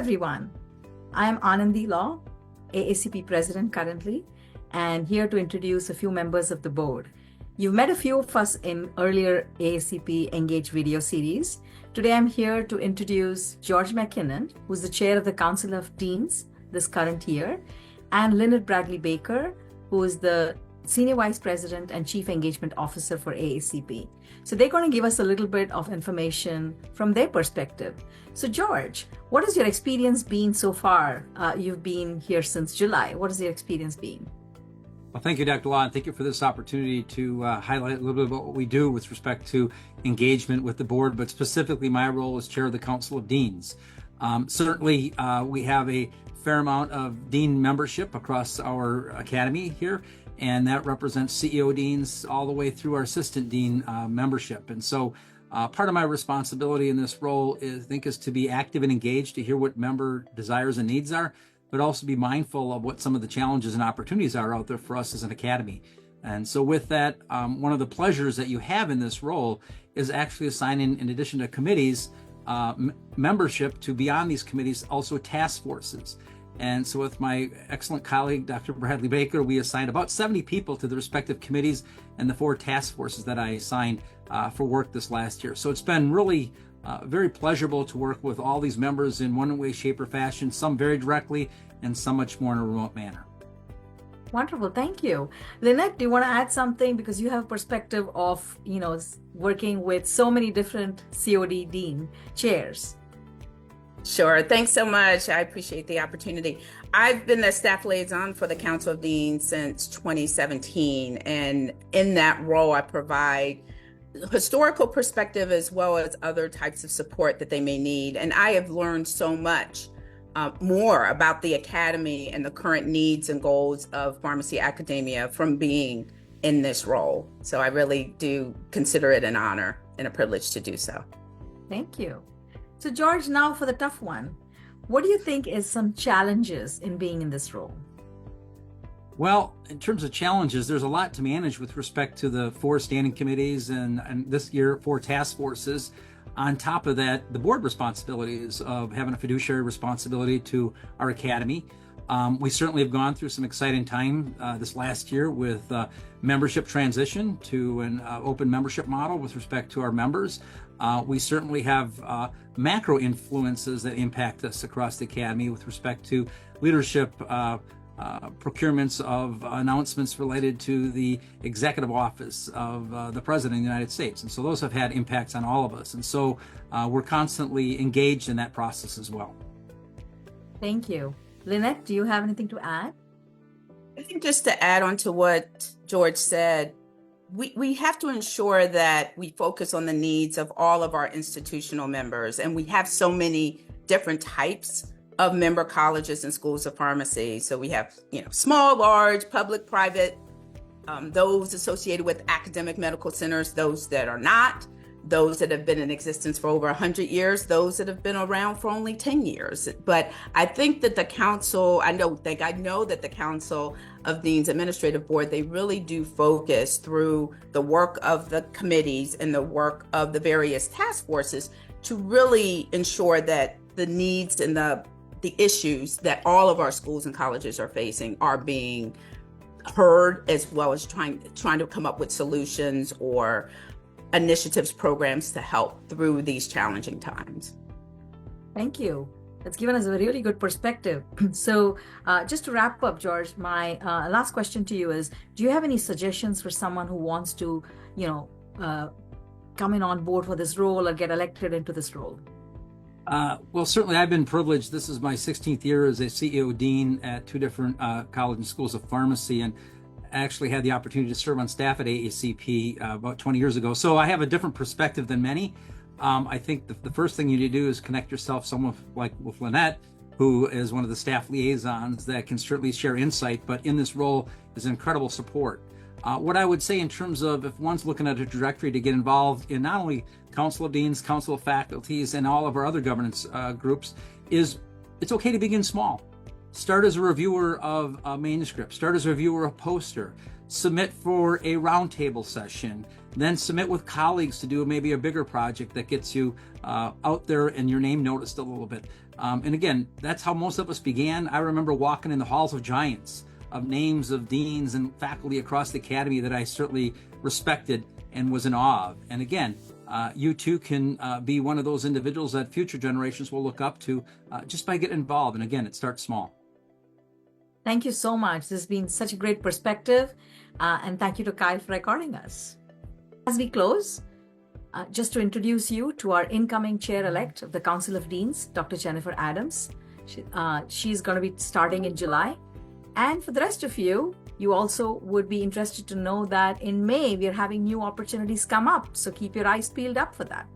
everyone. I am Anandi Law, AACP President currently, and here to introduce a few members of the board. You've met a few of us in earlier AACP Engage video series. Today I'm here to introduce George MacKinnon, who's the chair of the Council of Deans this current year, and Lynette Baker, who is the Senior Vice President and Chief Engagement Officer for AACP. So they're going to give us a little bit of information from their perspective. So George, what has your experience been so far? You've been here since July. What has your experience been? Well, thank you, Dr. Law, and thank you for this opportunity to highlight a little bit about what we do with respect to engagement with the board, but specifically my role as chair of the Council of Deans. Certainly, we have a fair amount of dean membership across our academy here, and that represents CEO deans all the way through our assistant dean membership. And so part of my responsibility in this role is to be active and engaged, to hear what member desires and needs are, but also be mindful of what some of the challenges and opportunities are out there for us as an academy. And so with that, one of the pleasures that you have in this role is actually assigning, in addition to committees, membership to beyond these committees, also task forces. And so with my excellent colleague, Dr. Bradley Baker, we assigned about 70 people to the respective committees and the 4 task forces that I assigned for work this last year. So it's been really very pleasurable to work with all these members in one way, shape, or fashion, some very directly and some much more in a remote manner. Wonderful, thank you. Lynette, do you want to add something? Because you have a perspective of, working with so many different COD Dean chairs. Sure. Thanks so much. I appreciate the opportunity. I've been the staff liaison for the Council of Deans since 2017. And in that role, I provide historical perspective as well as other types of support that they may need. And I have learned so much more about the academy and the current needs and goals of pharmacy academia from being in this role. So I really do consider it an honor and a privilege to do so. Thank you. So George, now for the tough one. What do you think is some challenges in being in this role? Well, in terms of challenges, there's a lot to manage with respect to the 4 standing committees and this year 4 task forces. On top of that, the board responsibilities of having a fiduciary responsibility to our academy. We certainly have gone through some exciting time this last year with membership transition to an open membership model with respect to our members. We certainly have macro influences that impact us across the academy with respect to leadership procurements of announcements related to the executive office of the President of the United States. And so those have had impacts on all of us. And so we're constantly engaged in that process as well. Thank you. Lynette, do you have anything to add? I think just to add on to what George said, we have to ensure that we focus on the needs of all of our institutional members. And we have so many different types of member colleges and schools of pharmacy. So we have, small, large, public, private, those associated with academic medical centers, those that are not, those that have been in existence for over 100 years, those that have been around for only 10 years. But I think that the council, I know that the Council of Deans Administrative Board, they really do focus through the work of the committees and the work of the various task forces to really ensure that the needs and the issues that all of our schools and colleges are facing are being heard, as well as trying to come up with solutions or initiatives, programs to help through these challenging times. Thank you. That's given us a really good perspective. So just to wrap up, George, my last question to you is, do you have any suggestions for someone who wants to, come in on board for this role or get elected into this role? Well, certainly I've been privileged. This is my 16th year as a CEO Dean at 2 different college and schools of pharmacy, and actually had the opportunity to serve on staff at AACP about 20 years ago. So I have a different perspective than many. I think the first thing you need to do is connect yourself with Lynette, who is one of the staff liaisons that can certainly share insight, but in this role is incredible support. What I would say in terms of if one's looking at a trajectory to get involved in not only Council of Deans, Council of Faculties, and all of our other governance groups, is it's okay to begin small. Start as a reviewer of a manuscript, start as a reviewer of a poster, submit for a roundtable session, then submit with colleagues to do maybe a bigger project that gets you out there and your name noticed a little bit. And again, that's how most of us began. I remember walking in the halls of giants of names of deans and faculty across the academy that I certainly respected and was in awe of. And again, you too can be one of those individuals that future generations will look up to just by getting involved. And again, it starts small. Thank you so much. This has been such a great perspective. And thank you to Kyle for recording us. As we close, just to introduce you to our incoming chair-elect of the Council of Deans, Dr. Jennifer Adams. She's going to be starting in July. And for the rest of you, you also would be interested to know that in May, we're having new opportunities come up. So keep your eyes peeled up for that.